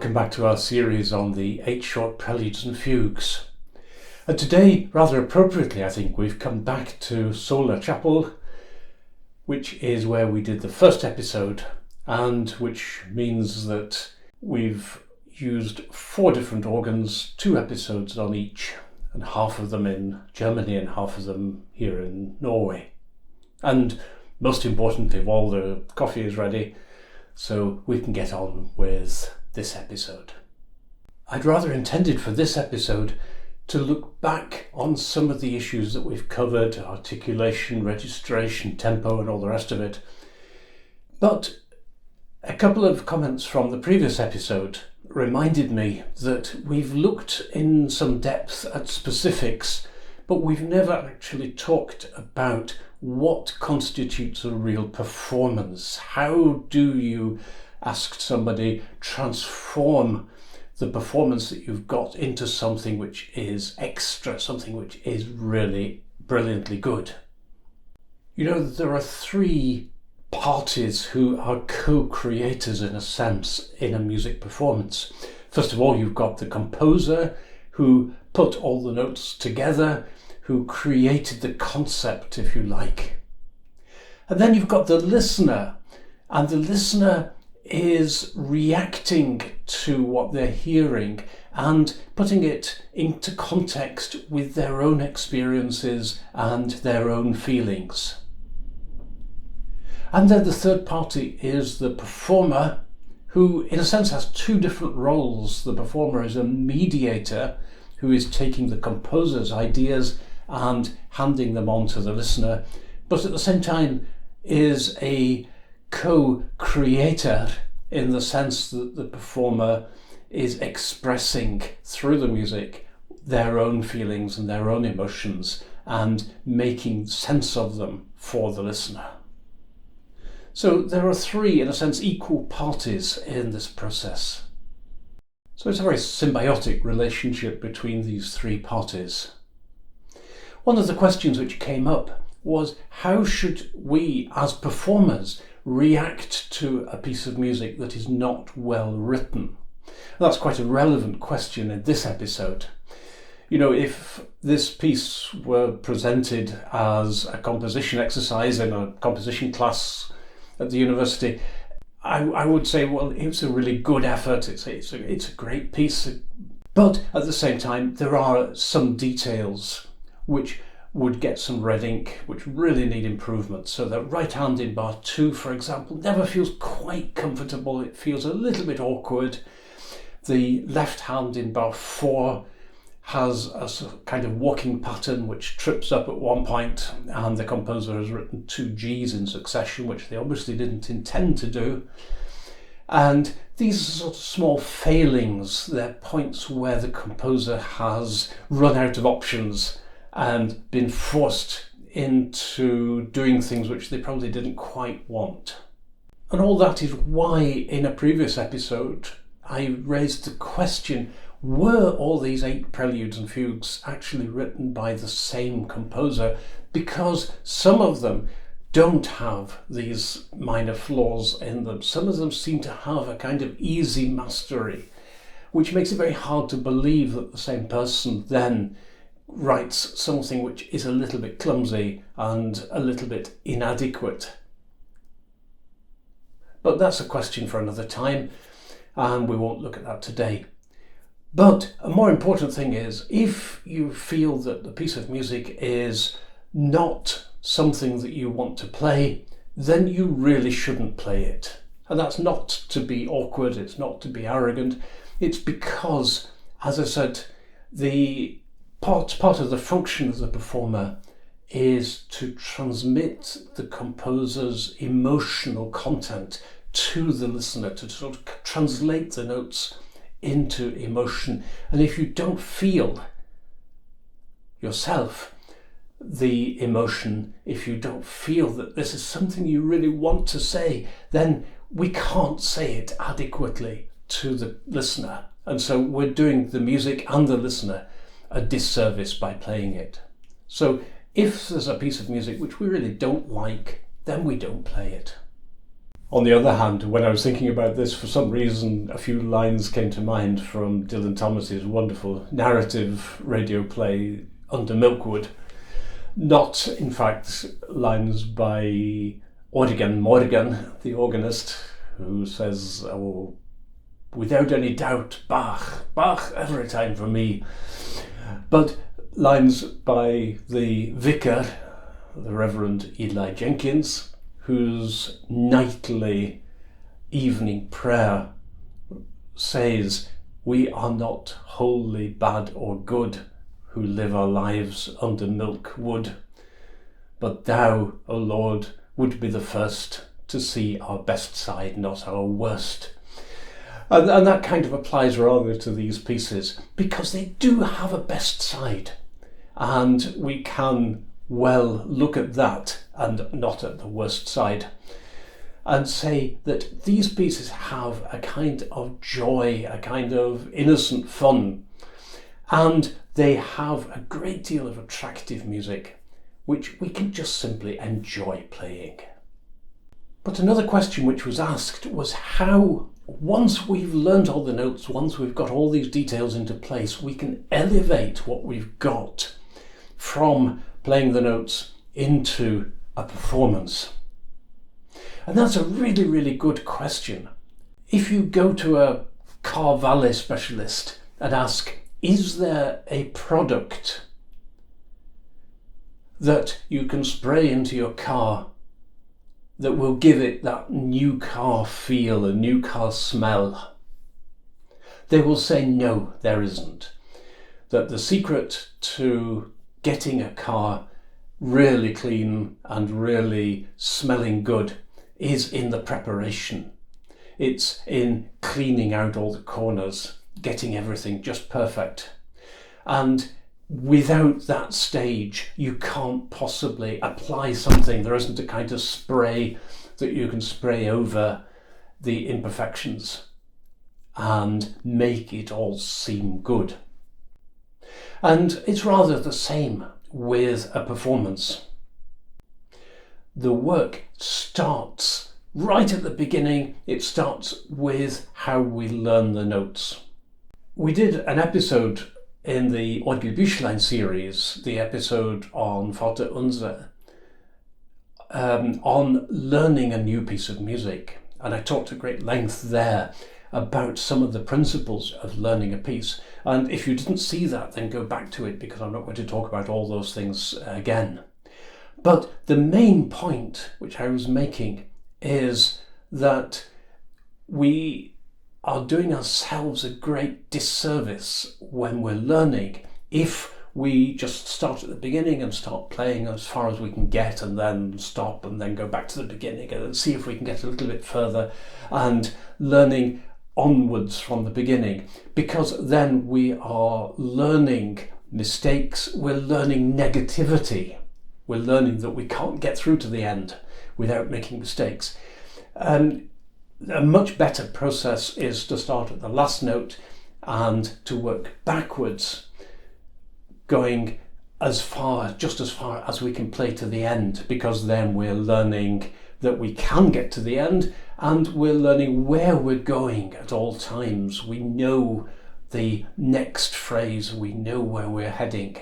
welcome back to our series on the 8 short preludes and fugues. And today, rather appropriately, I think, we've come back to Sola Chapel, which is where we did the first episode, and which means that we've used 4 different organs, 2 episodes on each, and half of them in Germany and half of them here in Norway. And most importantly of all, the coffee is ready, so we can get on with this episode. I'd rather intended for this episode to look back on some of the issues that we've covered, articulation, registration, tempo and all the rest of it. But a couple of comments from the previous episode reminded me that we've looked in some depth at specifics, but we've never actually talked about what constitutes a real performance. How do you, asked somebody, transform the performance that you've got into something which is extra, something which is really brilliantly good? You know, there are 3 parties who are co-creators in a sense in a music performance. First of all, you've got the composer who put all the notes together, who created the concept, if you like. And then you've got the listener, and the listener is reacting to what they're hearing and putting it into context with their own experiences and their own feelings. And then the third party is the performer, who in a sense has 2 different roles. The performer is a mediator who is taking the composer's ideas and handing them on to the listener, but at the same time is a co-creator in the sense that the performer is expressing through the music their own feelings and their own emotions and making sense of them for the listener. So there are 3, in a sense, equal parties in this process. So it's a very symbiotic relationship between these 3 parties. One of the questions which came up was, how should we as performers react to a piece of music that is not well written? And that's quite a relevant question in this episode. You know, if this piece were presented as a composition exercise in a composition class at the university, I would say, well, it's a really good effort, it's a great piece. But at the same time, there are some details which would get some red ink, which really need improvement. So that right hand in bar 2, for example, never feels quite comfortable. It feels a little bit awkward. The left hand in bar 4 has a sort of kind of walking pattern which trips up at one point, and the composer has written 2 Gs in succession, which they obviously didn't intend to do. And these are sort of small failings. They're points where the composer has run out of options and been forced into doing things which they probably didn't quite want. And all that is why in a previous episode I raised the question, were all these 8 preludes and fugues actually written by the same composer? Because some of them don't have these minor flaws in them. Some of them seem to have a kind of easy mastery, which makes it very hard to believe that the same person then writes something which is a little bit clumsy and a little bit inadequate. But that's a question for another time, and we won't look at that today. But a more important thing is, if you feel that the piece of music is not something that you want to play, then you really shouldn't play it. And that's not to be awkward, it's not to be arrogant, it's because, as I said, the part of the function of the performer is to transmit the composer's emotional content to the listener, to sort of translate the notes into emotion. And if you don't feel yourself the emotion, if you don't feel that this is something you really want to say, then we can't say it adequately to the listener. And so we're doing the music and the listener a disservice by playing it. So if there's a piece of music which we really don't like, then we don't play it. On the other hand, when I was thinking about this, for some reason, a few lines came to mind from Dylan Thomas's wonderful narrative radio play, Under Milkwood. Not, in fact, lines by Morgan, the organist, who says, "Oh, without any doubt, Bach every time for me." But lines by the vicar, the Reverend Eli Jenkins, whose nightly evening prayer says, "We are not wholly bad or good who live our lives under Milkwood, but thou, O Lord, would be the first to see our best side, not our worst." And that kind of applies rather to these pieces, because they do have a best side, and we can well look at that and not at the worst side, and say that these pieces have a kind of joy, a kind of innocent fun, and they have a great deal of attractive music, which we can just simply enjoy playing. But another question which was asked was how, once we've learned all the notes, once we've got all these details into place, we can elevate what we've got from playing the notes into a performance. And that's a really, really good question. If you go to a car valet specialist and ask, is there a product that you can spray into your car that will give it that new car feel, a new car smell? They will say no, there isn't. That the secret to getting a car really clean and really smelling good is in the preparation. It's in cleaning out all the corners, getting everything just perfect. And without that stage, you can't possibly apply something. There isn't a kind of spray that you can spray over the imperfections and make it all seem good. And it's rather the same with a performance. The work starts right at the beginning. It starts with how we learn the notes. We did an episode in the Audiobüchlein series, the episode on Vater Unser, on learning a new piece of music. And I talked at great length there about some of the principles of learning a piece. And if you didn't see that, then go back to it, because I'm not going to talk about all those things again. But the main point which I was making is that we are doing ourselves a great disservice when we're learning if we just start at the beginning and start playing as far as we can get and then stop and then go back to the beginning and see if we can get a little bit further and learning onwards from the beginning, because then we are learning mistakes, we're learning negativity, we're learning that we can't get through to the end without making mistakes. And a much better process is to start at the last note and to work backwards, going just as far as we can play to the end, because then we're learning that we can get to the end, and we're learning where we're going at all times. We know the next phrase, we know where we're heading.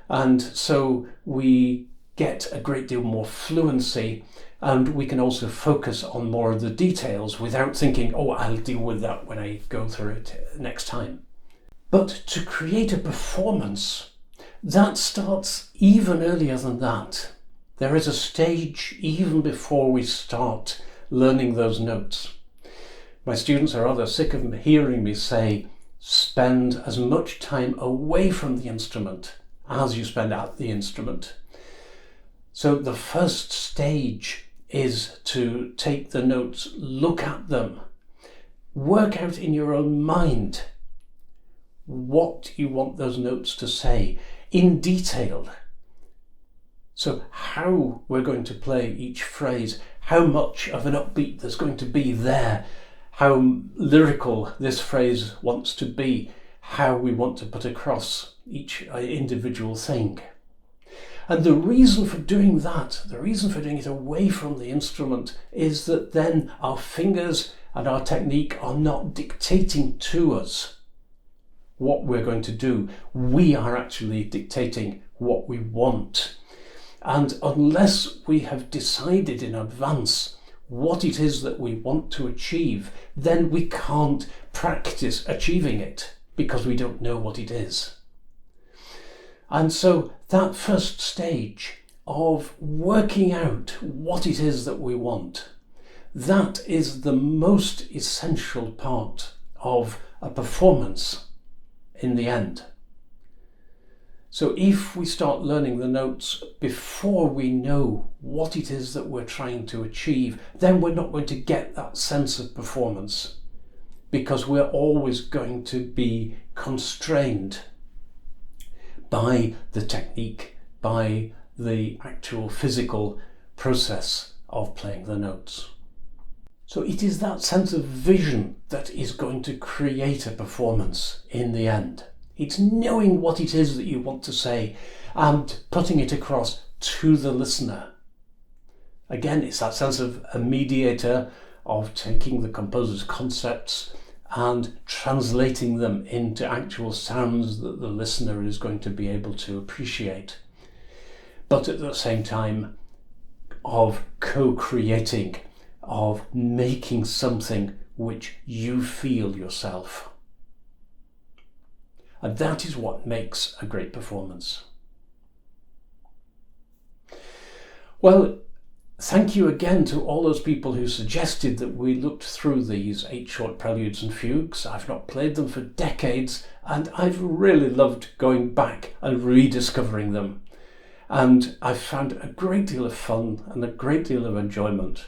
And so we get a great deal more fluency, and we can also focus on more of the details without thinking, oh, I'll deal with that when I go through it next time. But to create a performance, that starts even earlier than that. There is a stage even before we start learning those notes. My students are rather sick of hearing me say, spend as much time away from the instrument as you spend at the instrument. So the first stage is to take the notes, look at them, work out in your own mind what you want those notes to say in detail. So how we're going to play each phrase, how much of an upbeat there's going to be there, how lyrical this phrase wants to be, how we want to put across each individual thing. And the reason for doing that, the reason for doing it away from the instrument, is that then our fingers and our technique are not dictating to us what we're going to do. We are actually dictating what we want. And unless we have decided in advance what it is that we want to achieve, then we can't practice achieving it because we don't know what it is. And so that first stage of working out what it is that we want, that is the most essential part of a performance in the end. So if we start learning the notes before we know what it is that we're trying to achieve, then we're not going to get that sense of performance, because we're always going to be constrained by the technique, by the actual physical process of playing the notes. So it is that sense of vision that is going to create a performance in the end. It's knowing what it is that you want to say and putting it across to the listener. Again, it's that sense of a mediator, of taking the composer's concepts and translating them into actual sounds that the listener is going to be able to appreciate. But at the same time, of co-creating, of making something which you feel yourself. And that is what makes a great performance. Well, thank you again to all those people who suggested that we looked through these 8 short preludes and fugues. I've not played them for decades, and I've really loved going back and rediscovering them. And I've found a great deal of fun and a great deal of enjoyment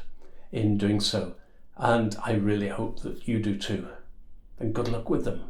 in doing so. And I really hope that you do too. And good luck with them.